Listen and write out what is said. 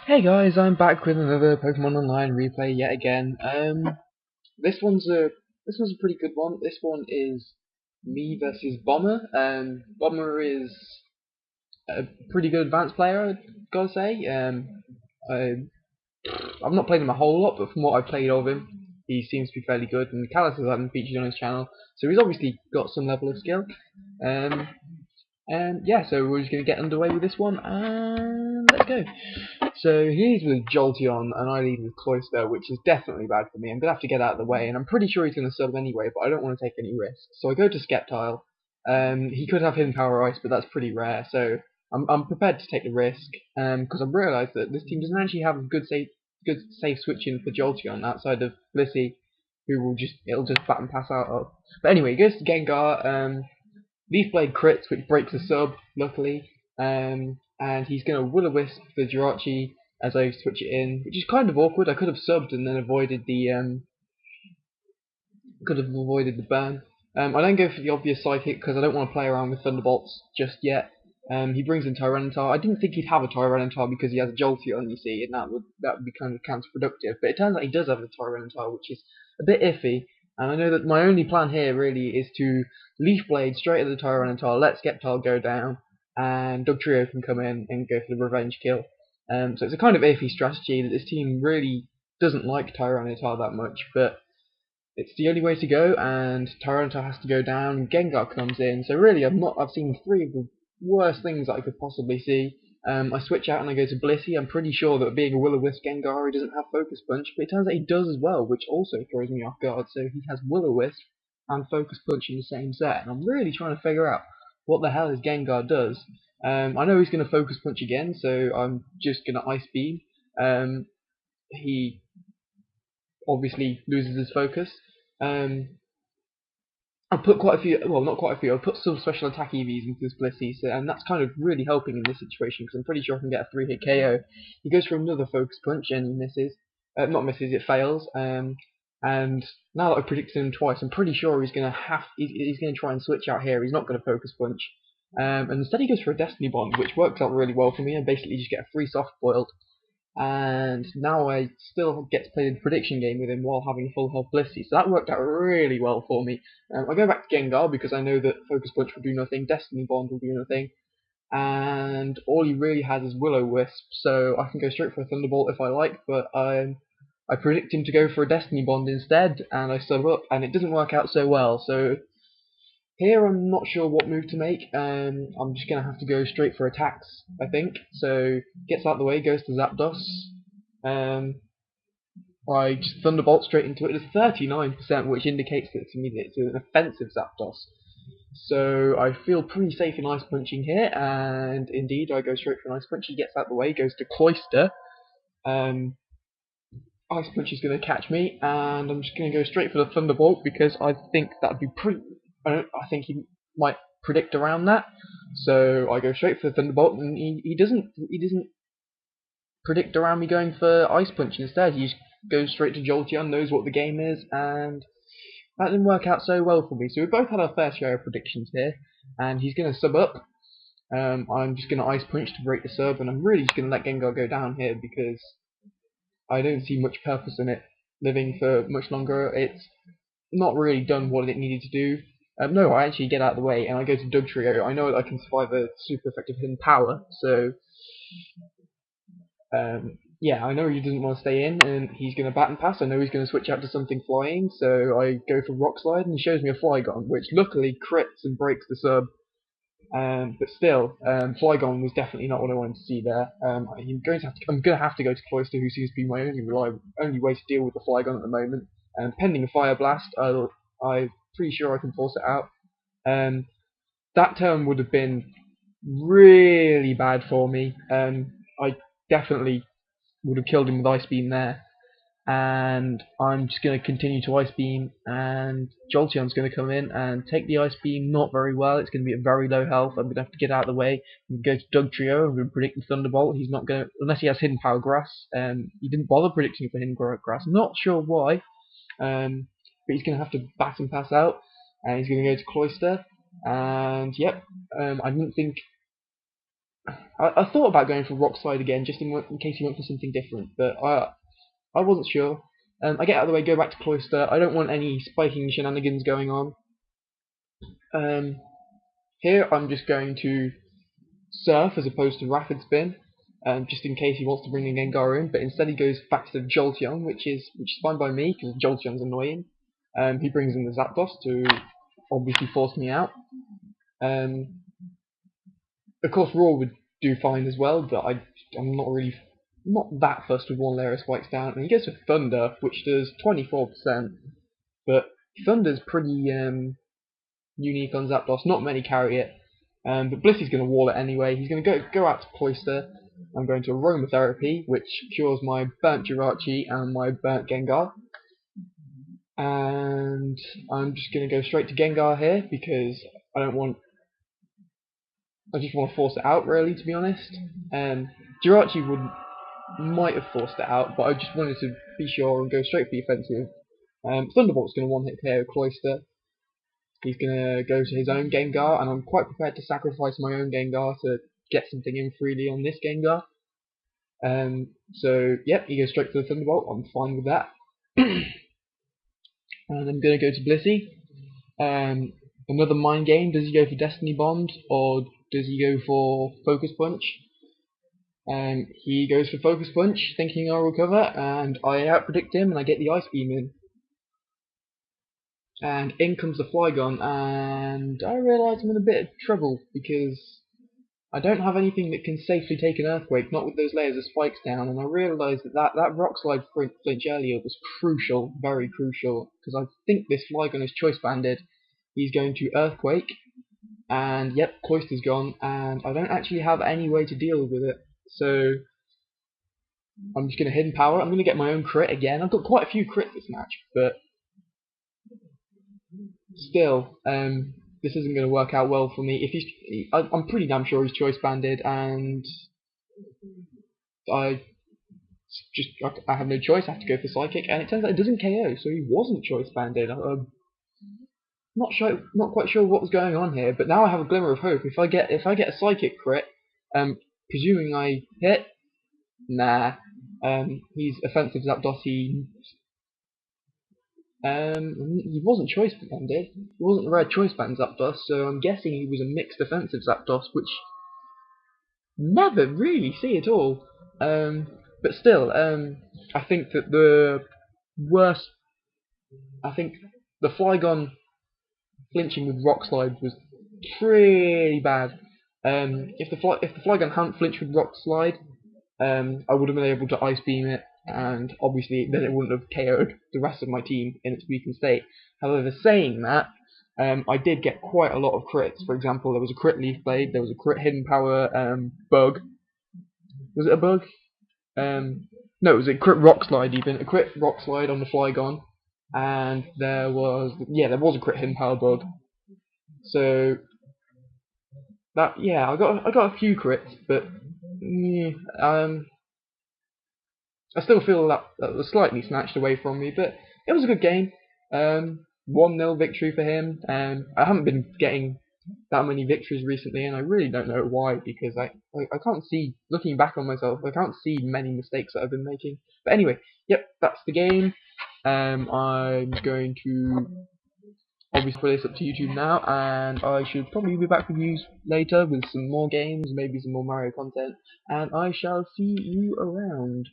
Hey guys, I'm back with another Pokemon Online replay yet again. This one's a pretty good one. This one is me versus Bomber. Bomber is a pretty good advanced player, I've gotta say. I've not played him a whole lot, but from what I've played of him, he seems to be fairly good. And Callus hasn't featured on his channel, so he's obviously got some level of skill. Um, and yeah, so we're just gonna get underway with this one, and let's go. So he's with Jolteon, and I lead with Cloyster, which is definitely bad for me. I'm going to have to get out of the way, and I'm pretty sure he's going to sub anyway, but I don't want to take any risks. So I go to Sceptile. He could have Hidden Power Ice, but that's pretty rare, so I'm prepared to take the risk, because I've realised that this team doesn't actually have a good safe switching for Jolteon outside of Blissey, who it'll just bat and pass out of. But anyway, he goes to Gengar. Leaf Blade crits, which breaks a sub, luckily. And he's going to Will-O-Wisp the Jirachi as I switch it in, which is kind of awkward. I could have subbed and then avoided the burn. I don't go for the obvious Psychic because I don't want to play around with Thunderbolts just yet. He brings in Tyranitar. I didn't think he'd have a Tyranitar because he has a Jolteon, you see, and that would be kind of counterproductive. But it turns out he does have a Tyranitar, which is a bit iffy. And I know that my only plan here really is to Leaf Blade straight at the Tyranitar, let Sceptile go down, and Dugtrio can come in and go for the revenge kill. So it's a kind of iffy strategy that this team really doesn't like Tyranitar that much, but it's the only way to go, and Tyranitar has to go down, and Gengar comes in. So really, I've seen three of the worst things that I could possibly see. I switch out and I go to Blissey. I'm pretty sure that being a Will-O-Wisp Gengar, he doesn't have Focus Punch, but it turns out he does as well, which also throws me off guard. So he has Will-O-Wisp and Focus Punch in the same set, and I'm really trying to figure out what the hell his Gengar does. I know he's going to Focus Punch again, so I'm just going to Ice Beam. He obviously loses his focus. I've put quite a few, well, not quite a few, I've put some special attack EVs into this Blissey, so, and that's kind of really helping in this situation, because I'm pretty sure I can get a 3-hit KO. He goes for another Focus Punch, and he misses. Not misses, it fails. And now that I've predicted him twice, I'm pretty sure he's going to try and switch out here. He's not going to Focus Punch. And instead he goes for a Destiny Bond, which works out really well for me, and basically just get a free soft boiled. And now I still get to play the prediction game with him while having full health Blissey, so that worked out really well for me. I go back to Gengar because I know that Focus Punch will do nothing, Destiny Bond will do nothing, and all he really has is Will-O-Wisp, so I can go straight for a Thunderbolt if I like, but I predict him to go for a Destiny Bond instead, and I sub up, and it doesn't work out so well, so here I'm not sure what move to make. I'm just going to have to go straight for attacks, I think. So gets out of the way, goes to Zapdos. I just Thunderbolt straight into it. It's 39%, which indicates that to me that it's an offensive Zapdos. So I feel pretty safe in Ice Punching here, and indeed I go straight for an Ice Punch. He gets out of the way, goes to Cloyster. Ice Punch is going to catch me, and I'm just going to go straight for the Thunderbolt because I think that'd be pretty. I think he might predict around that, so I go straight for the Thunderbolt, and he doesn't predict around me going for Ice Punch. Instead, he just goes straight to Jolteon, knows what the game is, and that didn't work out so well for me. So we both had our fair share of predictions here, and he's going to sub up. I'm just going to Ice Punch to break the sub, and I'm really just going to let Gengar go down here because I don't see much purpose in it living for much longer. It's not really done what it needed to do. No, I actually get out of the way and I go to Dugtrio. I know that I can survive a super effective hidden power, so yeah, I know he doesn't want to stay in, and he's going to bat and pass. I know he's going to switch out to something flying, so I go for Rock Slide, and he shows me a Flygon, which luckily crits and breaks the sub. But still, Flygon was definitely not what I wanted to see there. I'm going to have to go to Cloyster, who seems to be my only way to deal with the Flygon at the moment. Pending a Fire Blast, I'm pretty sure I can force it out. That turn would have been really bad for me. I definitely would have killed him with Ice Beam there. And I'm just going to continue to Ice Beam, and Jolteon's going to come in and take the Ice Beam not very well. It's going to be at very low health. I'm going to have to get out of the way and go to Dugtrio. I'm going to predict the Thunderbolt. He's not going to, unless he has Hidden Power Grass. He didn't bother predicting for Hidden Power Grass. Not sure why, but he's going to have to bat and pass out, and he's going to go to Cloyster. And yep, I didn't think I thought about going for Rock Slide again, just in case he went for something different, but I wasn't sure. I get out of the way, go back to Cloister. I don't want any spiking shenanigans going on. Um, Here I'm just going to Surf as opposed to Rapid Spin, just in case he wants to bring a Gengar in, but instead he goes back to Jolteon, which is fine by me, because Jolteon's annoying. He brings in the Zapdos to obviously force me out. Of course, Roar would do fine as well, but I'm not that fussed with one layer of spikes down. And he goes for Thunder, which does 24%, but Thunder's pretty unique on Zapdos. Not many carry it, but Blissey's going to wall it anyway. He's going to go out to Cloister. I'm going to Aromatherapy, which cures my burnt Jirachi and my burnt Gengar. And I'm just going to go straight to Gengar here because I just want to force it out, really, to be honest. Jirachi might have forced it out, but I just wanted to be sure and go straight for the offensive. Thunderbolt's going to one-hit KO Cloister. He's going to go to his own Gengar, and I'm quite prepared to sacrifice my own Gengar to get something in freely on this Gengar. So, yep, he goes straight for the Thunderbolt. I'm fine with that. And I'm going to go to Blissey. Another mind game. Does he go for Destiny Bond, or does he go for Focus Punch? He goes for Focus Punch, thinking I'll recover, and I outpredict him, and I get the Ice Beam in. And in comes the Flygon, and I realise I'm in a bit of trouble, because I don't have anything that can safely take an Earthquake, not with those layers of spikes down, and I realise that Rock Slide flinch earlier was crucial, very crucial, because I think this Flygon is Choice Banded. He's going to Earthquake, and yep, Cloister's gone, and I don't actually have any way to deal with it, so I'm just going to Hidden Power. I'm going to get my own crit again. I've got quite a few crits this match, but still, this isn't going to work out well for me. I'm pretty damn sure he's Choice Banded, and I have no choice. I have to go for Psychic, and it turns out it doesn't KO, so he wasn't Choice Banded. Not quite sure what was going on here, but now I have a glimmer of hope. If I get a Psychic crit, presuming I hit, nah. He's offensive Zapdos. He wasn't Choice Banded. He wasn't a rare Choice Band Zapdos, so I'm guessing he was a mixed offensive Zapdos, which never really see at all. But still, I think that the Flygon flinching with Rock Slide was pretty bad. If the Flygon hadn't flinched with Rock Slide, I would have been able to Ice Beam it, and obviously then it wouldn't have KO'd the rest of my team in its weakened state. However, saying that, I did get quite a lot of crits. For example, there was a crit Leaf Blade, there was a crit Hidden Power Bug. Was it a bug? No, it was a crit Rock Slide even. A crit Rock Slide on the Flygon, and there was a crit Hidden Power Bug. So I got a few crits, but I still feel that was slightly snatched away from me. But it was a good game. 1-0 victory for him. I haven't been getting that many victories recently, and I really don't know why, because I can't see, looking back on myself, I can't see many mistakes that I've been making. But anyway, yep, that's the game. I'm going to obviously put this up to YouTube now, and I should probably be back with you later with some more games, maybe some more Mario content, and I shall see you around.